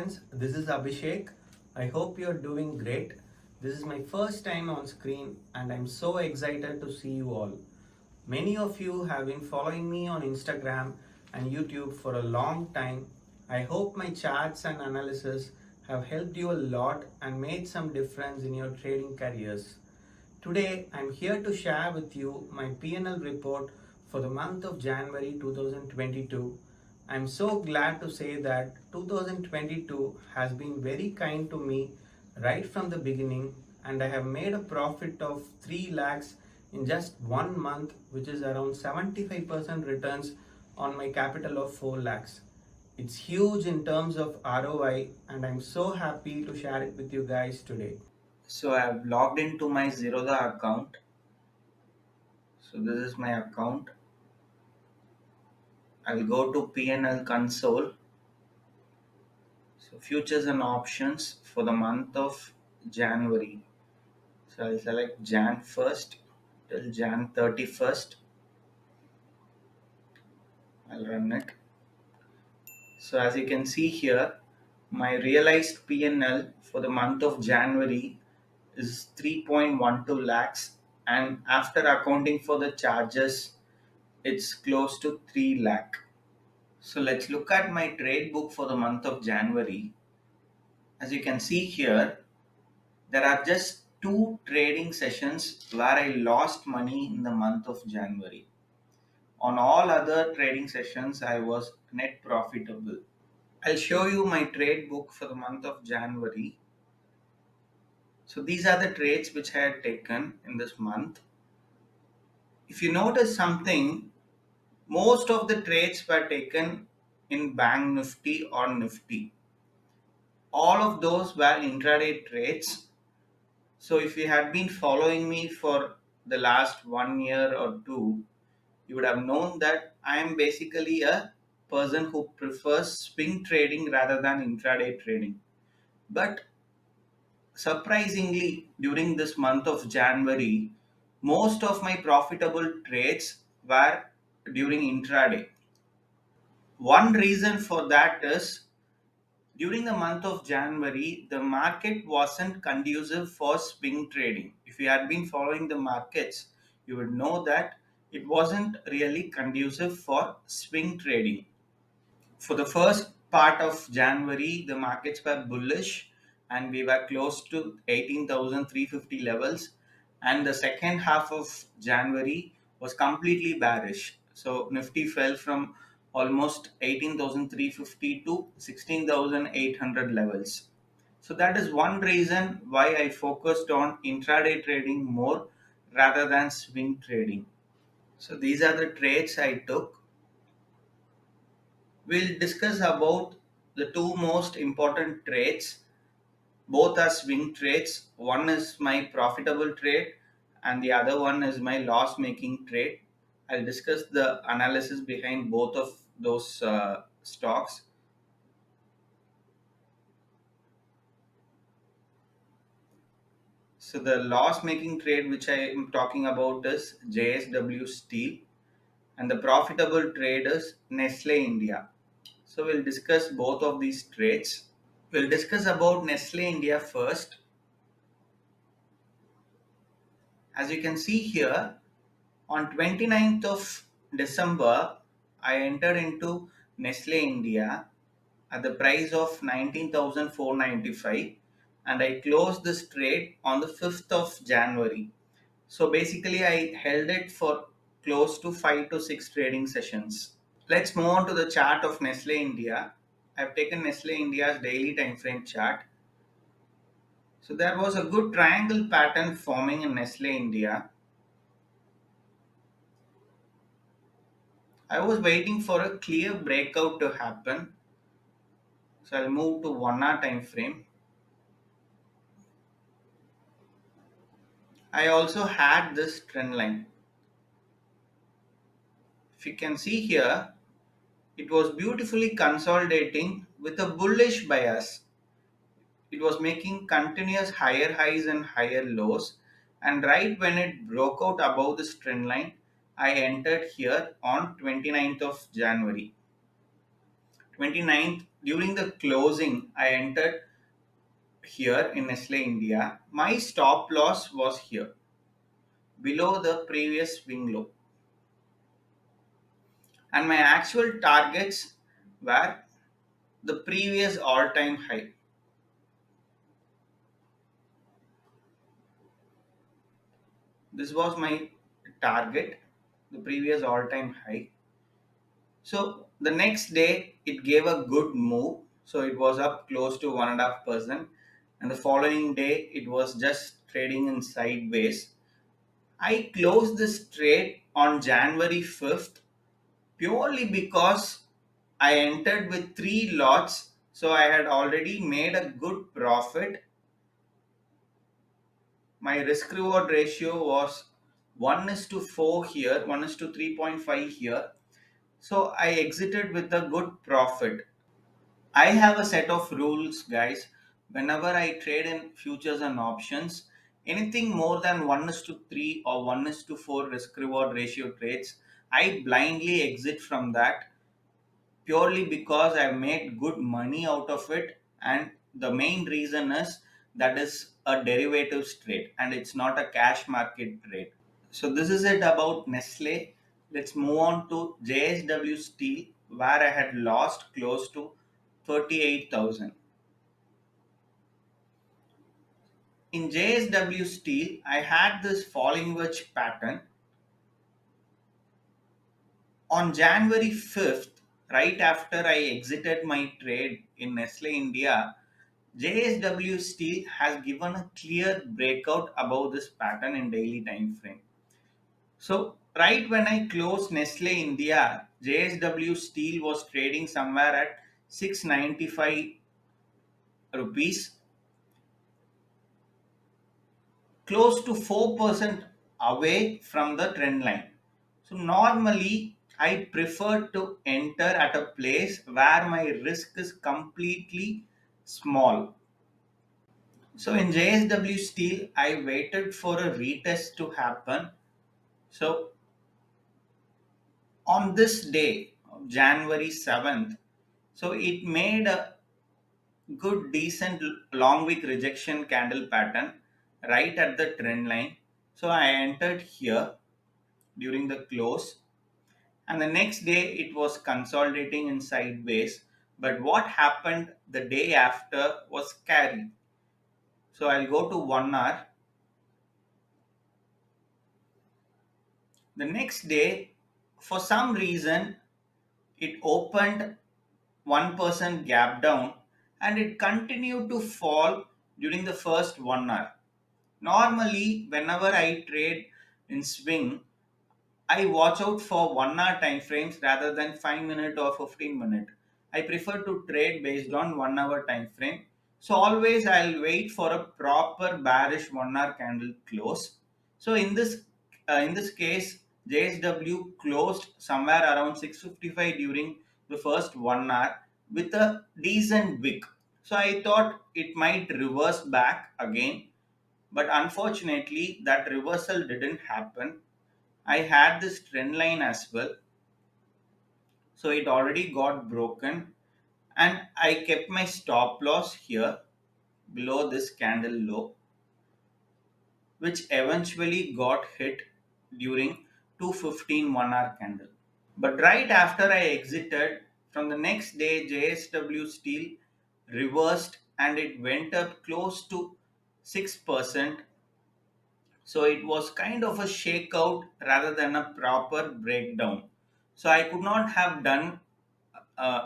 friends, this is Abhishek. I hope you're doing great. This is my first time on screen and I'm so excited to see you all. Many of you have been following me on Instagram and YouTube for a long time. I hope my charts and analysis have helped you a lot and made some difference in your trading careers. Today, I'm here to share with you my P&L report for the month of January 2022. I'm so glad to say that 2022 has been very kind to me right from the beginning, and I have made a profit of 3 lakhs in just 1 month, which is around 75% returns on my capital of 4 lakhs. It's huge in terms of ROI, and I'm so happy to share it with you guys today. So I've logged into my Zerodha account. So this is my account. I'll go to P&L console. So futures and options for the month of January. So I'll select Jan 1st till Jan 31st. I'll run it. So as you can see here, my realized P&L for the month of January is 3.12 lakhs, and after accounting for the charges, it's close to 3 lakh. So let's look at my trade book for the month of January. As you can see here, there are just two trading sessions where I lost money in the month of January. On all other trading sessions, I was net profitable. I'll show you my trade book for the month of January. So these are the trades which I had taken in this month. If you notice something, most of the trades were taken in Bank Nifty or Nifty. All of those were intraday trades. So if you had been following me for the last 1 year or two, you would have known that I am basically a person who prefers swing trading rather than intraday trading. But surprisingly, during this month of January, most of my profitable trades were during intraday. One reason for that is during the month of January, the market wasn't conducive for swing trading. If you had been following the markets, you would know that it wasn't really conducive for swing trading. For the first part of January, the markets were bullish and we were close to 18,350 levels. And the second half of January was completely bearish. So Nifty fell from almost 18,350 to 16,800 levels. So that is one reason why I focused on intraday trading more rather than swing trading. So these are the trades I took. We'll discuss about the two most important trades. Both are swing trades. One is my profitable trade and the other one is my loss making trade. I'll discuss the analysis behind both of those stocks. So the loss making trade which I am talking about is JSW Steel, and the profitable trade is Nestle India. So we'll discuss both of these trades. We'll discuss about Nestle India first. As you can see here, on 29th of December, I entered into Nestle India at the price of 19,495 and I closed this trade on the 5th of January. So basically, I held it for close to 5 to 6 trading sessions. Let's move on to the chart of Nestle India. I've taken Nestle India's daily time frame chart. So there was a good triangle pattern forming in Nestle India. I was waiting for a clear breakout to happen. So I'll move to 1 hour time frame. I also had this trend line. If you can see here, it was beautifully consolidating with a bullish bias. It was making continuous higher highs and higher lows. And right when it broke out above this trend line, I entered here on 29th of January. 29th during the closing, I entered here in Nestle India. My stop loss was here below the previous swing low, and my actual targets were the previous all-time high. This was my target, the previous all-time high. So the next day it gave a good move. So it was up close to 1.5%, and the following day it was just trading in sideways. I closed this trade on January 5th purely because I entered with three lots. So I had already made a good profit. My risk reward ratio was 1 is to 4 here, 1 is to 3.5 here. So I exited with a good profit. I have a set of rules, guys. Whenever I trade in futures and options, anything more than 1 is to 3 or 1 is to 4 risk reward ratio trades, I blindly exit from that purely because I made good money out of it. And the main reason is that is a derivatives trade and it's not a cash market trade. So this is it about Nestle. Let's move on to JSW Steel, where I had lost close to 38,000. In JSW Steel, I had this falling wedge pattern on January 5th, right after I exited my trade in Nestle India. JSW Steel has given a clear breakout above this pattern in daily time frame. So right when I closed Nestle India, JSW Steel was trading somewhere at 695 rupees, close to 4% away from the trend line. So normally I prefer to enter at a place where my risk is completely small. So in JSW Steel, I waited for a retest to happen. So on this day, January 7th, so it made a good, decent long wick rejection candle pattern right at the trend line. So I entered here during the close, and the next day it was consolidating in sideways. But what happened the day after was scary. So I'll go to 1 hour. The next day, for some reason, it opened 1% gap down and it continued to fall during the first 1 hour. Normally, whenever I trade in swing, I watch out for 1 hour time frames rather than 5 minute or 15 minute. I prefer to trade based on 1 hour time frame. So always I'll wait for a proper bearish 1 hour candle close. So in this case, JSW closed somewhere around 655 during the first 1 hour with a decent wick. So I thought it might reverse back again, but unfortunately that reversal didn't happen. I had this trend line as well, so it already got broken, and I kept my stop loss here below this candle low, which eventually got hit during 2:15 1 hour candle. But right after I exited, from the next day, JSW Steel reversed and it went up close to 6%. So it was kind of a shakeout rather than a proper breakdown. So I could not have done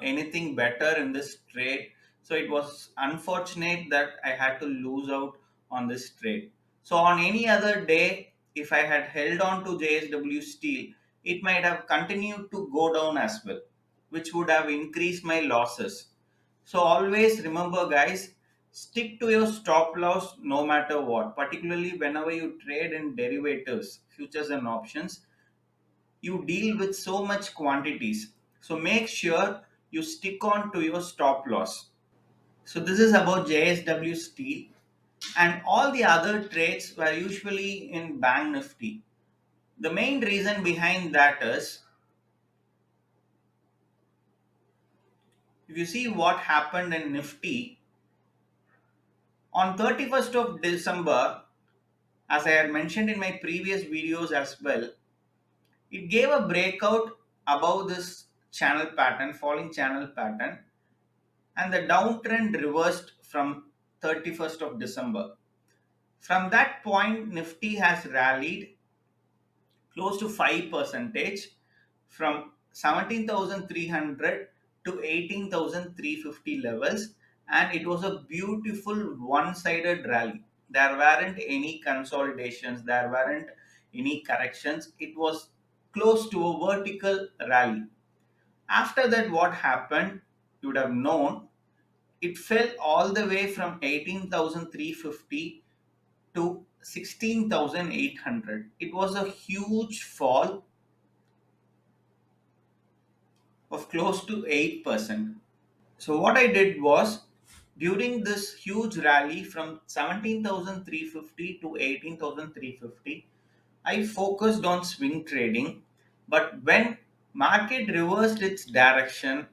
anything better in this trade. So it was unfortunate that I had to lose out on this trade. So on any other day, if I had held on to JSW Steel, it might have continued to go down as well, which would have increased my losses. So always remember, guys, stick to your stop loss no matter what, particularly whenever you trade in derivatives, futures, and options. You deal with so much quantities. So make sure you stick on to your stop loss. So this is about JSW Steel, and all the other trades were usually in Bank Nifty. The main reason behind that is If you see what happened in Nifty on 31st of December, as I had mentioned in my previous videos as well, it gave a breakout above this channel pattern, falling channel pattern, and the downtrend reversed from 31st of December. From that point, Nifty has rallied close to 5 percentage from 17,300 to 18,350 levels, and it was a beautiful one-sided rally. There weren't any consolidations, there weren't any corrections. It was close to a vertical rally. After that, what happened? You would have known it fell all the way from 18,350 to 16,800. It was a huge fall of close to 8%. So what I did was, during this huge rally from 17,350 to 18,350, I focused on swing trading. But when market reversed its direction,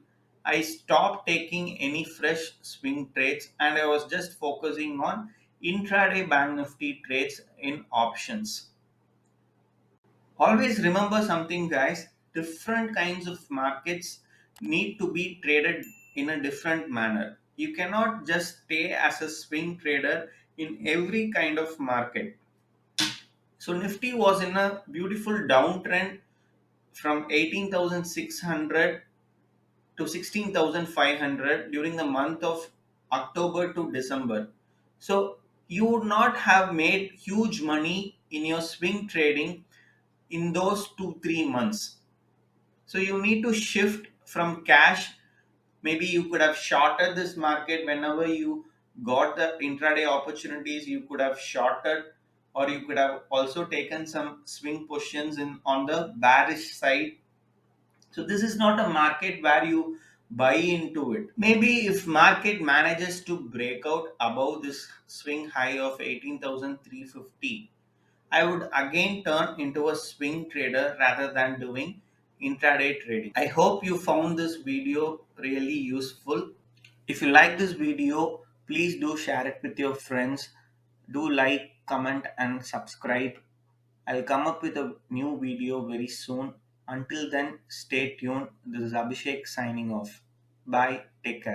I stopped taking any fresh swing trades and I was just focusing on intraday bank nifty trades in options. Always remember something, guys. Different kinds of markets need to be traded in a different manner. You cannot just stay as a swing trader in every kind of market. So Nifty was in a beautiful downtrend from 18,600 to 16,500 during the month of October to December. So you would not have made huge money in your swing trading in those 2 3 months. So you need to shift from cash. Maybe you could have shorted this market whenever you got the intraday opportunities. You could have shorted, or you could have also taken some swing positions in on the bearish side. So this is not a market where you buy into it. Maybe if market manages to break out above this swing high of 18,350, I would again turn into a swing trader rather than doing intraday trading. I hope you found this video really useful. If you like this video, please do share it with your friends. Do like, comment, and subscribe. I'll come up with a new video very soon. Until then, stay tuned. This is Abhishek signing off. Bye. Take care.